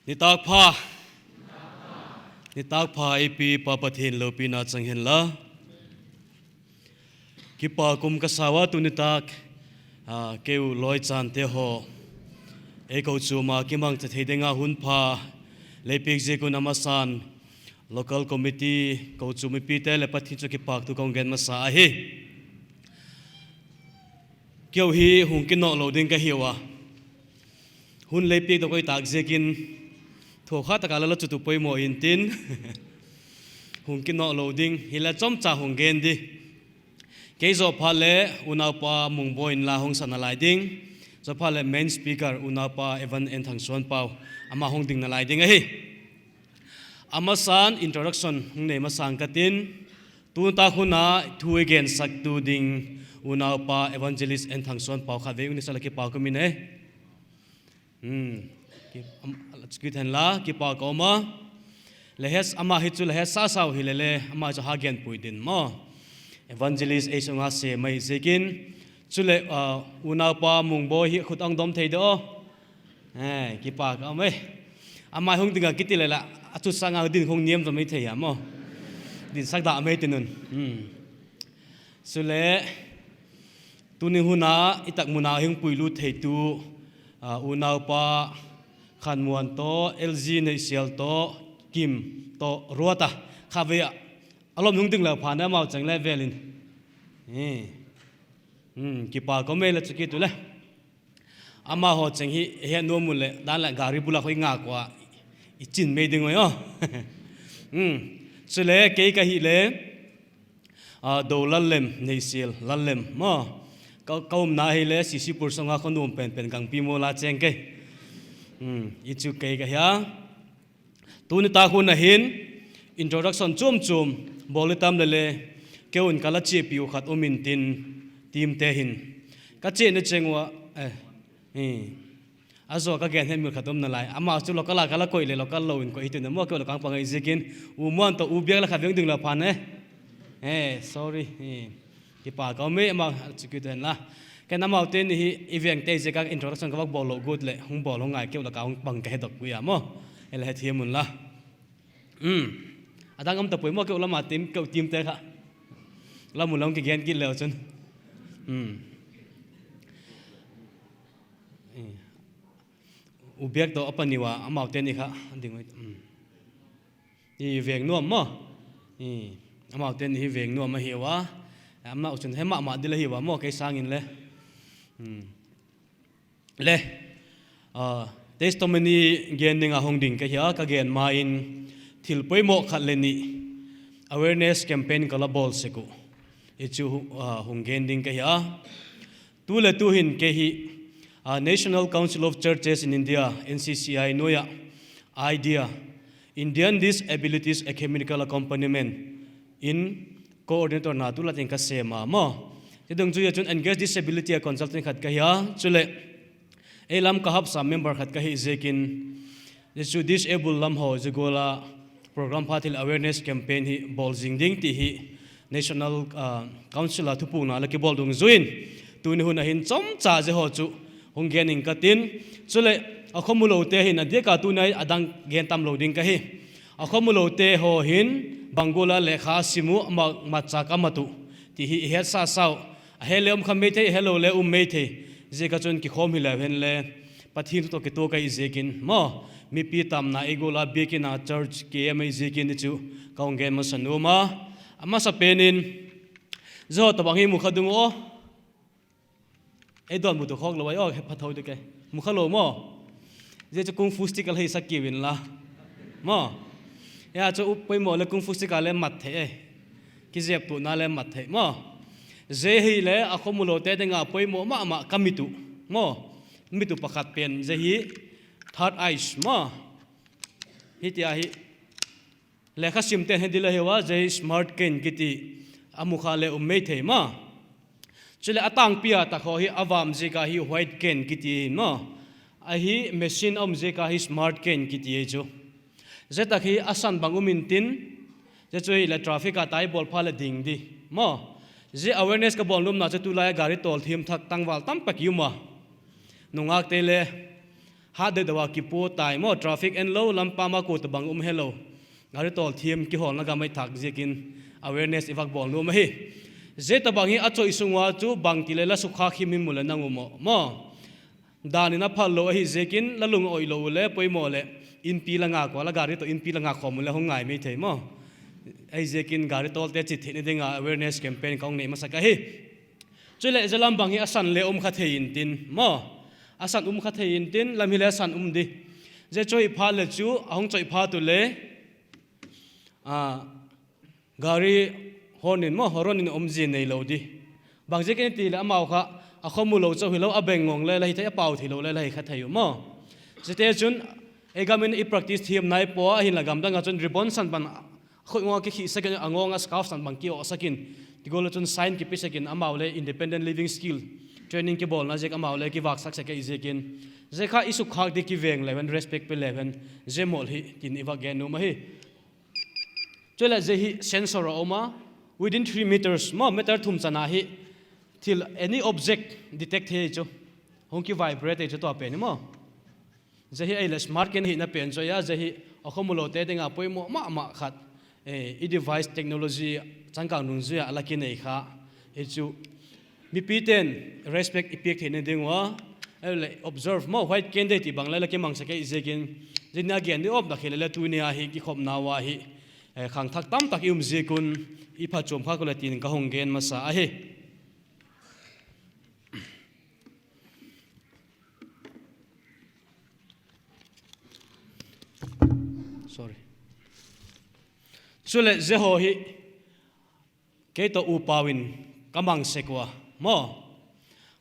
นิตากพาไอปีปาปะเทนโลปีนาจังเห็นละกิปากุมกษาวะตุนิตากเกวลอยจานเตหอเอกเอาจูมากิมังจะเทเดงาหุนพาเลปิกเจกุนามาสาน local committee เขาจูมีปีเตเลปัทิจุกิปากตุกองเกนมาสาเฮเกี่ยวฮีหุงกินนอโลดิงกะฮิวะหุนเลปิกตุกอยตากเจกินถูกข้าตะการละจุดตุปอยโมอินตินหุงกินนอโลดิงฮิละจอมจ่าหุงเกนดิเกยจอพาเลอุณาปามุงบอยน์ลาหงสันนาลายดิงจอพาเล main speaker อุณาปาเอวันเอ็นทางส่วนเปาอามาหงดิงนาลายดิงเฮ้อามาสาน introduction หงเนมาสังกัดินตูนตาคุณาทูเอเกนสักตูดิงอุณาปา evangelist เอ็นทางส่วนเปาข้าเวอุนิสละกิปาคุมินเอกิทันละกิปากอมาเลเฮสอามาฮิจุเลเฮสซาซาวฮิเลเลอามาจะหาเกนปุยดินมาevangelist เอชงอาเซไม่เซกินจุเลอุณาปามุงโบฮิขุดอังดอมเทยดอกิปากเอาไหมอามาหงติงกิติเลยละจุดสังอาดินคงเนียมจะไม่เทียมดินสักดาไม่ตินุนสุเลตุนิหุนาอิตักมุนาหิงปุยลุเทตูอุณาปาขันมวนโตเอลจีในเซียลโตกิมโตรัวตาข้าเวียอารมณ์หงติงแล้วผ่านได้มาจังเลเวลินกิปาก็ไม่ละจุกิตุเลยอามาหอจังฮีเฮียนัวมุลเลยด้านละการิบุลาคอยงากว่าอิจินไม่ดึงไว้สุเลเกยกะฮิเลดูลัลเลมในเซียลลัลเลมเขาหน้าฮิเล40%งาคนนุ่มเป็นกังปีโมลาเจงเกยอิจุเกยกะฮิตูนิตาคุณหิน introduction จุ่มบอลิตามเลเกี่ยวกับลัทธิพิวขัดอมินตินทีมเตหินกัจเจนเจงว่าอาโซก็แกนให้มือขัดอมนั่นแหละอามาสุดเราก็ลากละก่อยเลยเราก็ลอยก่อยที่นั่นมั่วเกี่ยวกับการปังไอซิกินมวนตัวอุเบียละขัดยังดึงละพันsorry ที่ปากก็ไม่มาจุกิเดินละแค่น้ำเอาเต้นนี่อีเวนต์เตจิกับ introduction ก็ว่าบอลโลกูดเลยหงบอลหงไงเกี่ยวกับการปังแกดอกกุยอ่ะมั่วอะไรเทียมมุนละอาจารย์กำตับปุ๋ยมั่วเกี่ยวกับมาทีมเกี่ยวทีมเตะค่ะแล้วมุนเราเกี่ยนกินแล้วจนอุเบกตัวอปันนิวะอามาเต้นนี่ค่ะดิ่งไว้นี่เวียงนัวมั่วอามาเต้นนี่เวียงนัวมาเหี่ยวะอามาอุจจาระให้มาดิเลยเหี่ยวะมั่วแกสร้างอินเลยtestimony เกียนดิ่งอาหงดิ่งก็เหี่ยวก็เกียนมาอินทิลปุ่ยโมขัดเลนี่ awareness campaign ก็ละบอลสิกุอิจูหงเกียนดิ่งก็เหี่ยวตัวเลตัวหินก็หิNational Council of Churches in India NCCI Noya idea Indian Disabilities Ecumenical Accompaniment in coordinator na tu latin ka sema mo tidong ju chun engage disability consultant khat ka ya chule elam ka hab sa member khat ka hi zekin chu disable lam ho jigola program phathil awareness campaign hi bol jingding ti hi National Council a thupu na la ki bol dung zuin tu ni hun hin chom cha je ho chu hong gen in katin chule akhomulo te hin adia ka tu nai adang gen tam loading ka hi akhomulo te ho hin bangola lekha simu ma cha ka matu ti hi he sa sau helem khame the hello le me the je ka chon ki khom hi la hen le pathin to ke to ka i zekin mo mi pi tam na egola bekina church ke mai zekin chu kaung gen ma sanuma ama sa penin zo to bangi mu khadung oไอ้ดอนมุตุคอกเราไว้อ้อพัดเท่าด้วยแกมุขโลมอจะกุ้งฟูสติกอะไรสักกี่วินละมอจะอุปไปหมดเลยกุ้งฟูสติกอะไรมัดเถะกิเจ็บตัวนั่นเลยมัดเถะมอเจฮีเลยอาคมุโลเตดึงอาไปหมดมากัมิตุมิตุประคัดเป็นเจฮีทัดไอส์ฮิตยาฮิเลขาซิมเตนเฮดิลเฮว่าเจฮีสมาร์ทเกนกิติอามุขาเลไม่เถะจุลตังพิอาตะขอฮีอวามเจกาฮีไวท์เกนกิตีมาไอฮีเมชินอมเจกาฮีสมาร์ทเกนกิตีเอจูเจตักฮีอาสันบังอุมินตินจะช่วยเลทราฟิกาตายบอลพาเลดิ่งดีมาเจ awareness กับบอลลุ่มน่าจะตุลายการิโตลทีมทักตั้งวัลตั้มปักยูมานุงอักเตเล ha de dawa ki po tai mo traffic en lo lampa ma ko to bang hello ngari tol thiam ki hol na ga mai thak jekin awareness evak bol no ma hi je ta bang hi a choi sungwa chu bang ti le la sukha khi mi mula nangu mo dani na phal lo hi jekin la lung oi lo le poi mo le in pi la nga ko la gari to in pi la nga khom le hong ngai mai thei mo ai jekin gari tol te chi thine dinga awareness campaign kong nei ma saka hi chule zalam bang hi asan le kha thein tin mo asan kha thein tin lam hi le asan di je choi pha le chu ahong choi pha tu le gari honin mo horonin ji nei lo di bang jekin ti la mau kha a khomu lo cho hi lo abeng ngong le la hi thai pau thi lo le la hi kha thayu mo jete chun egamin I practice thiam nai po a hin la gam danga chun ribbon san ban khoi ngo ki khi second angonga scarf san bang ki o sakin tigol chun sign ki pi sakin amaule independent living skill training ki bol na jek amaule ki wak sak sak e jekin jekha isu khak de ki veng level respect pe level jemol hi tin iwa gen no ma hi chola je hi sensor oma within 3 meters mo meter thum chana hi till any object detect he cho hongki vibrate cho to pe ni mo je hi ai smart ken hi na pen cho ya je hi akhomulo te denga poimo ma khat e device technology changkang nung zia alaki nei kha e chu mi piten respect ipiak thene dingwa ele observe mo white candidate ti bangla la ke mangsa ke izekin jina gen ni op da khele la tu ne a hi ki khop na wa hi khang thak tam tak yum je kun I pha chom kha ko la tin ka hong gen ma sa a hi sorry sule je ho hi ke to upawin kamang sekwa mo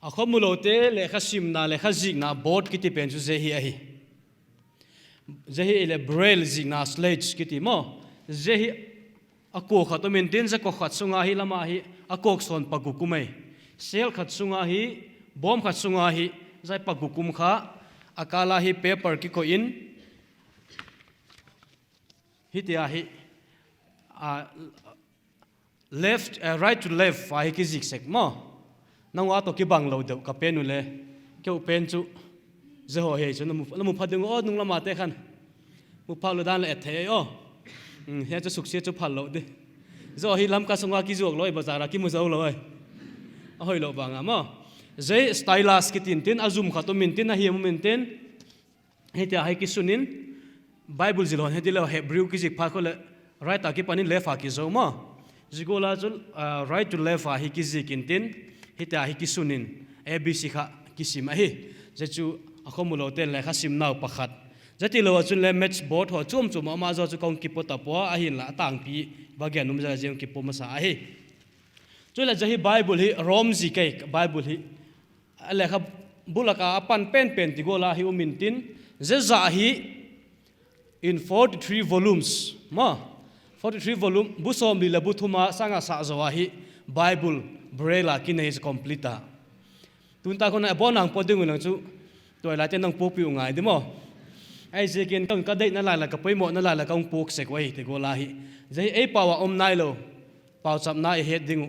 akhomulo te le khasim na le khazik na board kiti pen chu je hi le braille zik na slate kiti mo je hi ako khato maintain za ko khat sunga hi lama hi akok son pagukumai sel khat sunga hi bom khat sunga hi zai pagukum kha akala hi paper ki ko in hitia hi left right to left fa hi ki zigzag mo nangwa to ki bang lo de ka penu le ke pen chu je ho he chu na mu phadung o nung lama te khan mu phalu dan le the o he chu sukse chu phal lo de zo hi lam ka sungwa ki jok loi bazara ki mu zo loi a hoi lo banga mo je stylus ki tin azum kha to min tin a hi mu min tin hitia hi ki sunin Bible zilon hedilo Hebrew ki zik pha ko le right ta ki panin left ha ki zo ma zigola chul right to left ha hi ki zik in tin hita hi ki sunin abc kha ki sim a hi je chu akhomulo ten le kha sim naw pakhat jati lo chun le match board ho chum ama zo chu kong ki pota po a hin la tang pi bagen num ja jem ki po ma sa a hi chula jahi Bible hi rom zi kai Bible hi le kha bulaka apan pen ti gola hi umin tin je za hi in 43 volumes ma 43 volume busom li labu thuma sanga sa zawahi Bible braille ki nei complete tunta kona bonang poding nang chu toila te nang popi ungai demo ai je ken tong ka dei na la ka poimo na la ka ung pok se kwai te gola hi jai ei pawa nai lo paw chap na he ding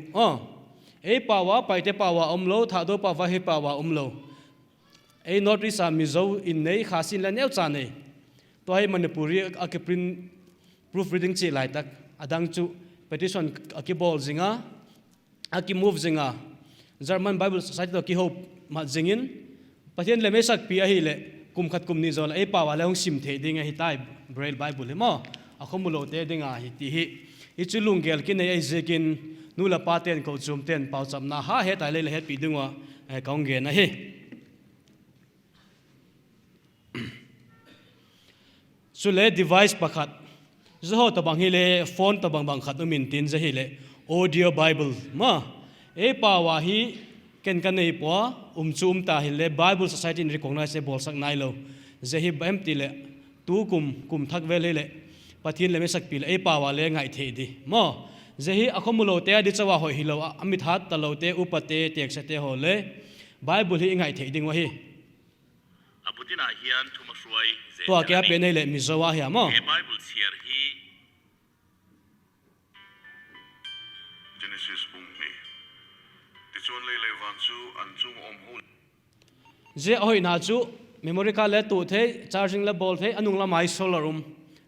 ei pawa pai te pawa lo tha do pawa he pawa lo ei notice a mizo in nei khasin la neu cha nei to hai manipuri akiprin proofreading chi lai tak adang chu petition akibol zinga aki move zinga German Bible Society to ki hope ma zingin pathian le mesak pi a hi le kum khat kum ni zol e pa wala hong sim the dinga hi tai braille Bible mo akhomulo te dinga hi ti hi ichulung gel ki nei zekin nula paten ko chum ten pau cham na ha he tai le he pi dingwa kaung ge na hi sule device pakhat zo to bang hi le phone to bang khat min tin za hi le audio Bible ma e pa wa hi ken kan nei po chum ta hi le Bible Society in recognize bol sak nai lo je hi bam ti le tu kum thak vel le pathin le me sak pi le e pa wa le ngai the di mo je hi akhomulo te adi chawa hoi hi lo amit hat ta lo te upate tek sa te ho le Bible hi ngai the ding wa hi abutina hian thuma suai to kya pe nei le mi zawa hi mo Bible siar hi Genesis bung me ti chon le van chu an chung om hol je hoi na chu memory card le tu the charging le ball the anung la mai solar room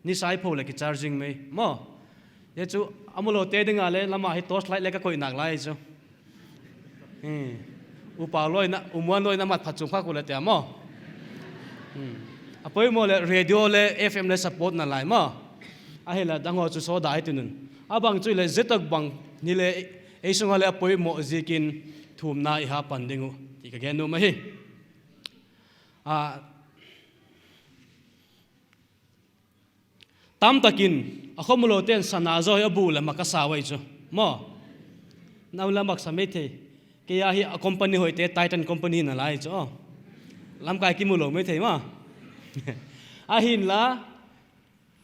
ni sai pho le ki charging me mo ye chu amulo te dinga le lama hi torch light le ka koi nak lai chu upa loi na umwan loi na mat phat chung pha ku le te mo apoi mo le radio le fm le support na lai mo a hela dango chu so dai tunun abang chu le zetak bang ni le ei sunga le apoi mo zikin thum na I ha pandingu ti ka gen no ma hi tam takin akhomulo ten sana zo abu la makasawai chu mo naula mak samete ke ya hi a company hoite Titan company na lai chu lam kai ki mulo me thei ma a hin la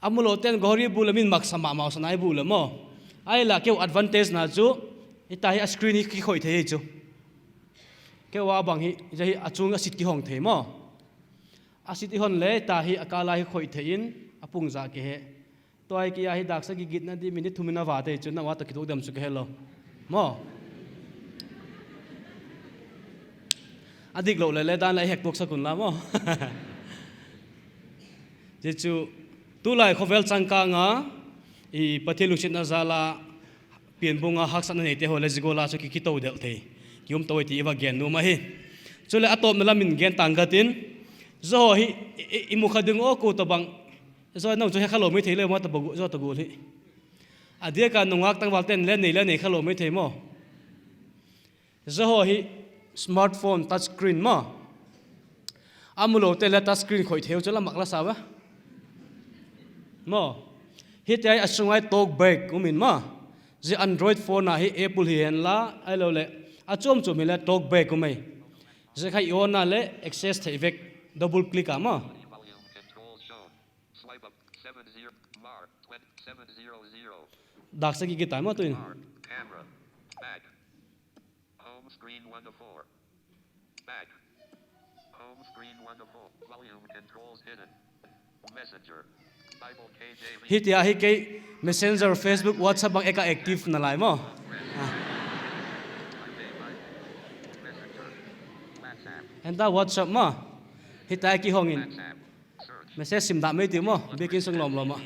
amulo ten gori bu la min mak sama ma sanai bu la mo ai la ke advantage na chu itai a screen ki khoi thei chu ke wa bang hi jahi achung a sit ki hong thei mo asit ihon le ta hi akala hi khoi thein apung za ke he toy ki hi dak sa gi git na di minute thumina wa te chu na wa ta ki dam su ke hello mo adik lo le dan lai hek tok sa kun la mo je chu tu lai khovel changka nga I pathilu chit na zala pian bunga hak san nei te ho le zigola chu ki to del the kium toy ti wa gen nu ma hi chu le atom na lamin gen tanggatin zo hi imu khadung o ko to bang zo nong chu he khalo me thei le mo ta bagu zo ta gu hi adia ka nongak tang wal ten le nei khalo me thei mo zo hi smartphone touch screen mo amulo te la touch screen khoi theu chala makla sawa mo hi te asungai talk back umin ma je android phone na hi apple hi en la ai lo le achom chu mi la talk back umai je khai on na le access thei vek double click ama volume control shown swipe up 70 mar 2700 dak sa gi ta ma tuin mar camera back home screen 1 of 4 back home screen 1 of 4 volume controls hidden messenger bible kjv hi tia hi ke messenger facebook whatsapp bang eka active na lai mo messenger whatsapp enda whatsapp ma hi ta ki hongin whatsapp search message sim da me ti mo bekin sung lom lom ma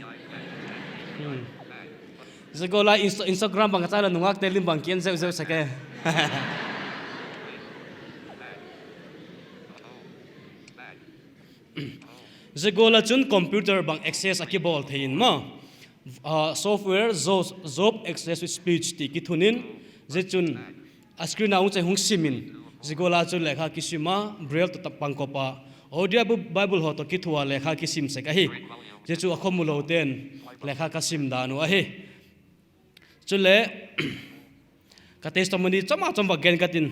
zagola instagram bang ta la nungak te lim bang kien zeu zeu sake zagola chun computer bang access akibol thein ma software zob access with speech ti ki thunin je chun a screen aung che hung simin zagola chun lekha kisima braille to tapang ko pa audio bible ho to ki thua lekha kisim se ka hi je chu akhomulo ten lekha kasim da nu a hi chule ka testimony chama chamba gen katin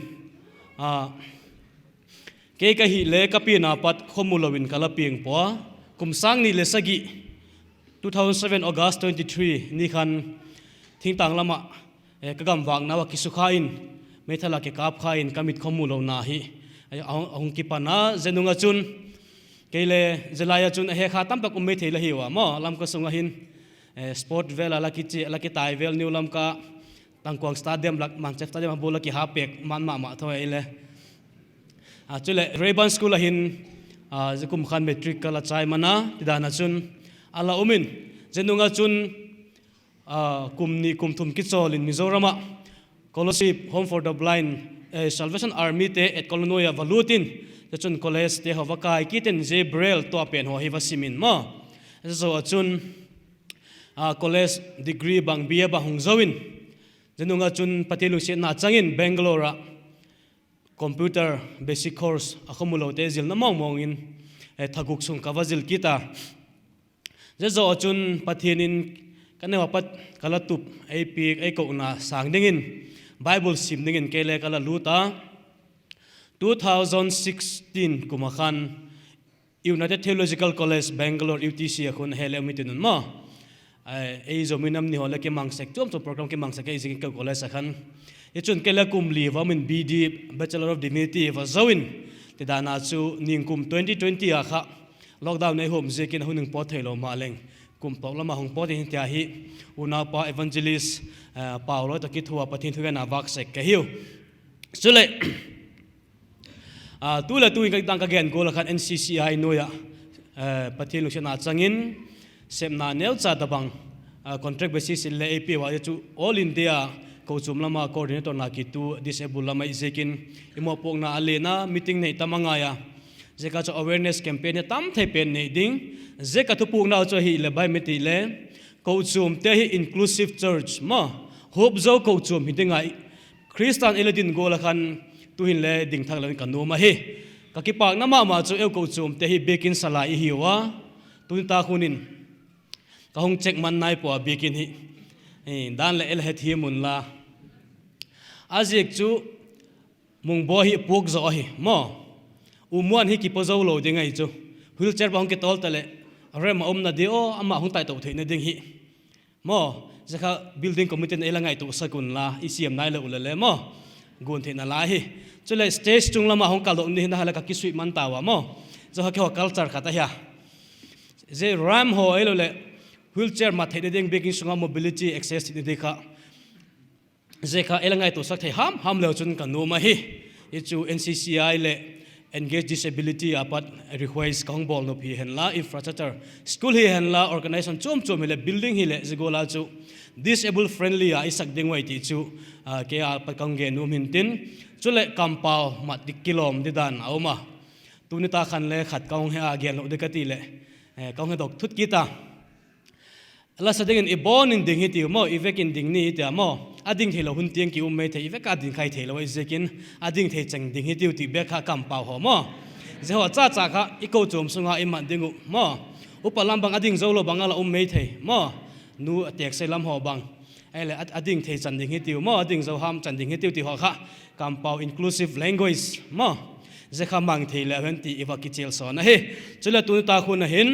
ke ka hi le ka pi na pat khomulowin kala pieng po kumsang ni le sagi 2007 August 23 ni khan thingtang lama ka gam wang na wa kisukha in methala ke kap kha in kamit khomulo na hi ahung ki pana zenunga chun keile zelaya chun he kha tam pak umme thela hi wa mo lam ka sunga hin sport vel ala ki chi ala ki tai vel new lam ka tangkwang stadium lak manchester stadium bola ki ha pek man ma thoi ile chule Rayban school hin zikum khan metric kala chai mana tidana chun ala umin zenunga chun kumni kumthum ki cholin Mizorama scholarship home for the blind Salvation Army te et Kolonoya valutin the chun college te hawakai kiten je braille to pen ho hiwa simin ma so chun college degree bang bia ba hungzawin zenunga chun patilu se na changin Bangalore computer basic course akhomulo te zil na mong in thaguk sung kawazil kita je zo chun pathinin kanewa pat kalatup ai pi ai ko na sangdingin bible simdingin kele kala luta 2016 kumakhan United Theological College Bangalore UTC akhun hele mitinun ma ei zominam ni hola ke mangsek chom program ke mangsek ei zing college akhan ichun kela kumli wamin BD Bachelor of Divinity wa zawin tidana chu ningkum 2020 akha lockdown nei home zekin huning po thailo maleng kum pawlama hong po tin tia hi una pa evangelist paulo to ki thua pathin thuena wak sek ke hiu chule tu la tu in ka tang ka gen goal khan NCCI noya pathil lu sena changin semna nel cha tabang contract basis le AP wa chu all India ko chum lama coordinator na ki tu disable lama isekin imo pok na alena meeting nei tamanga ya zeka cho awareness campaign tam thai pen nei ding zeka thu puk na cho hi le bai meti le ko chum te hi inclusive church ma hope zo ko chum hi dingai Christian eledin goal khan tu hin le ding thang lo kan no ma hi ka ki pak na ma chu eu ko chum te hi bekin salai hi wa tu ta khunin ka hong check man nai po bekin hi dan le el het hi mun la azek chu mung bo hi puk zo hi mo umuan hi ki pozo lo ding ai chu wheelchair bang ke tol tale rem om na dio ama hung tai to theina ding hi mo zakha building committee na elangai to sakun la icm nai le ulale mo gun theina la hi chule stage chung lama hong kal ni na hala ka ki sui man tawa mo zo ha ke culture khata ya je ram ho elole wheelchair ma theide ding baking sunga mobility access ni dekha zeka elangai to sak thai ham lo chun kan no ma hi ichu NCCI le engage disability apat requires kong bol no phi hen la infrastructure school hi hen la organization chom le building hi le zigola chu disabled friendly a isak ding wai ti chu ke a pat kong ge nu min tin chu le kampau mat dik kilom di dan auma tuni ta khan le khat kong he a gen lo de ka ti le kong he dok thut ki ta la sa ding in born in ding hi ti mo evek in ding ni ti mo ading thelo hun tiang ki umme the evek ading khai thelo isekin ading the chang ding hi ti ti be kha kam pau ho mo je ho cha cha kha iko chom sunga iman dingu mo upalam bang ading zo lo bangala umme the mo nu atek se lam ho bang ele ading the chan ding hi ti mo ading zo ham chan ding hi ti ho kha kam pau inclusive language mo je kha mang the le hen ti iwa ki chel so na he chula tu ta khun na hin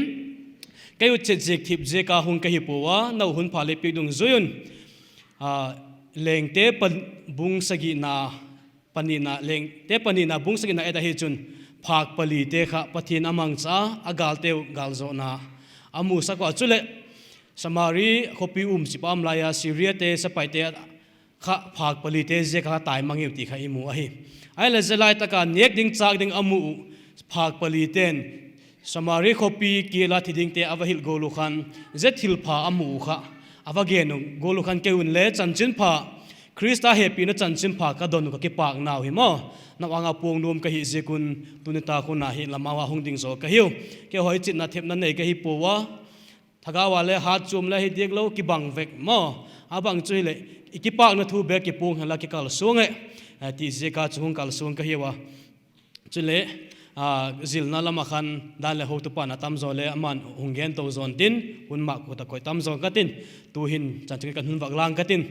kayu chejek thip je ka hung ka hi powa no hun phale pi dung zoyun lengte pan bung sagi na panina lengte panina bung sagi na eta hi chun phak pali te kha pathin amang cha agal teu galzo na amu sakwa chule samari khopi sipam laya siria te sapai te kha phak pali te je kha tai mangiu ti kha imu a hi ai la zelai taka nek ding chak ding amu phak pali ten samari khopi ki la thiding te avahil golu khan zet hil pha amu kha avagenu golu khan keun le chanchin pha krista happy na chanchin pha ka donu ka ki pak naw hi mo nawanga pong nom ka hi zekun tunita khuna hi lamawa hongding zo ka hiu ke hoi chit na thep na nei ka hi powa thagawa le hat chum la hi dek lo ki bang vek mo abang chui le ki pak na thu be ki pong hala ki kal sunge ti zeka chung kal sung ka hiwa chule zil na lama khan dan le ho tu pa na tam zo le aman hungen to zon tin hun ma ko ta koi tam zo ka tin tu hin chan chi kan hun wak lang ka tin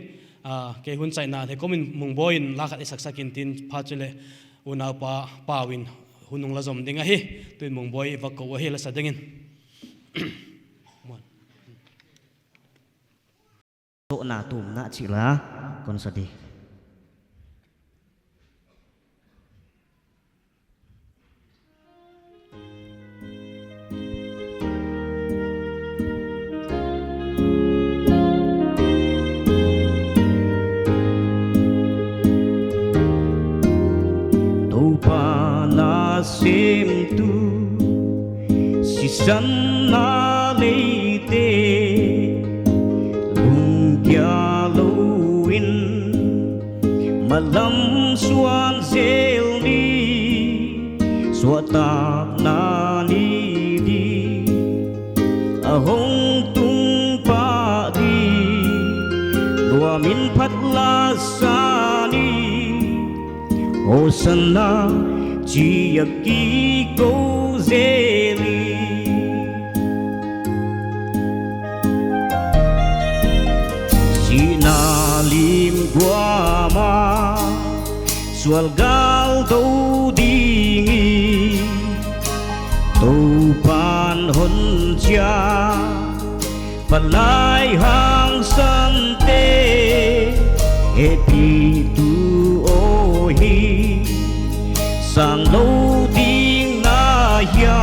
ke hun chai na the komin mung boin la khat sak sakin tin pha chule una pa pawin hunung la zom dinga hi tuin mung boy wa ko hi la sa dingin to na tum na chi la kon sa di sim tu si san na le te lung kya loin malam suan zel ni swata na ni di ahong tung pa di dua min phat la sa ni o sana Chia ki go zeli Sina lim guama Sual gal do dingi Tu pan hon cha Palai hang san te Epi tu ohi sang lâu tiếng na ya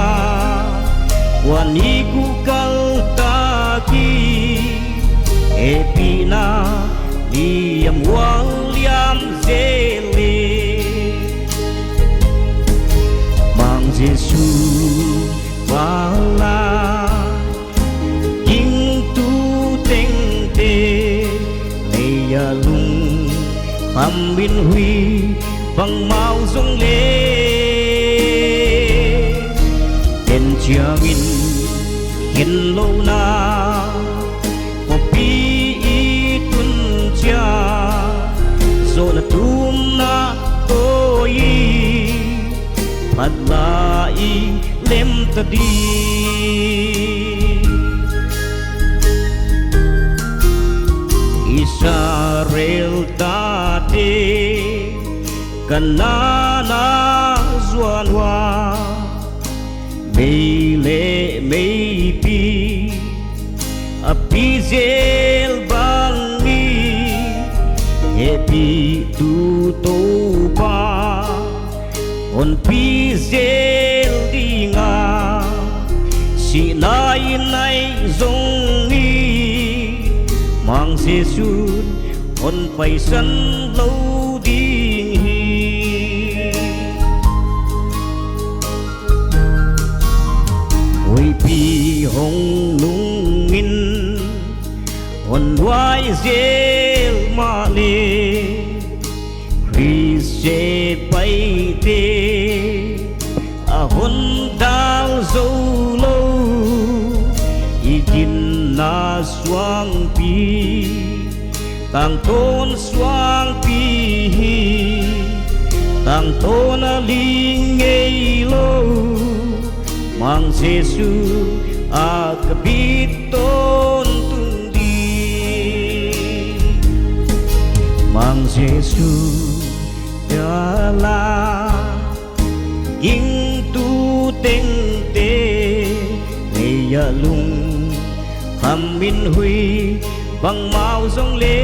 wani ku kal ta ki epina liam wang liam zele kham min huy bằng mau dung lê tên chia min hiền lâu na có pi tun chia rồi là tum na tôi phát lại lem ta đi Israel ta te kanana zuan hoa mei le mei pi api zel bang ni happy tu to pa on pi zel dinga si nai nai zong ni mang Jesus on pai san lâu đi ôi pi hồng nung in on wai zel ma le Christe pai te a hon dal zo lo idin na suang pi tang tôn suang pi tang tôn a ling ngei lo mang Giêsu a kapit tôn tung đi mang Giêsu ya la ging tu teng te ngày ya lung kham min huy bằng màu rong lê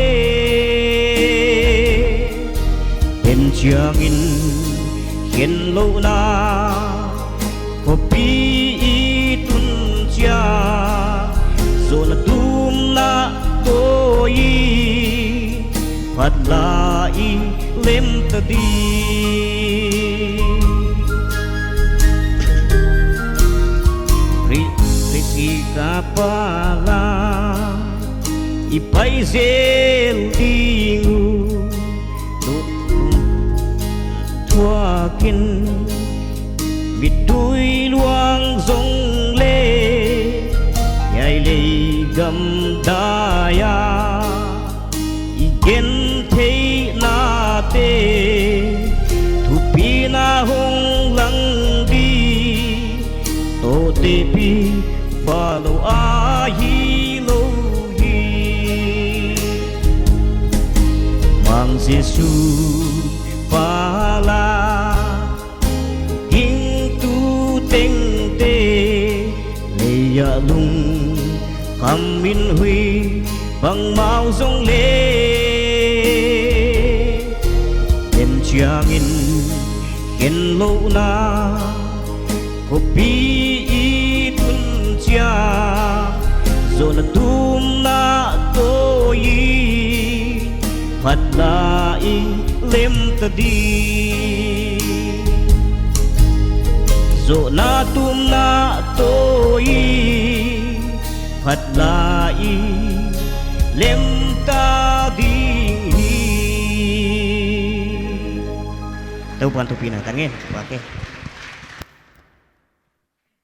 tên chia nghìn hiền lâu na có pi tun chia rồi là tum na tôi phát lại lem ta đi kapala ipai zel dingu thua kin vịt đuôi luang rong lê nhai lê gầm đaya igen thấy na tê thu pi na hong lăng đi tô tê pi follow a hi lo hi mang Giêsu pala king tu teng te le ya lung kham min huy bằng màu rong lê em chia nghìn hiền lâu na có pi rồi là tum na tôi phát lại lem ta đi rồi na tum na tôi phát lại lem ta đi tau bukan tu pina tangen pakai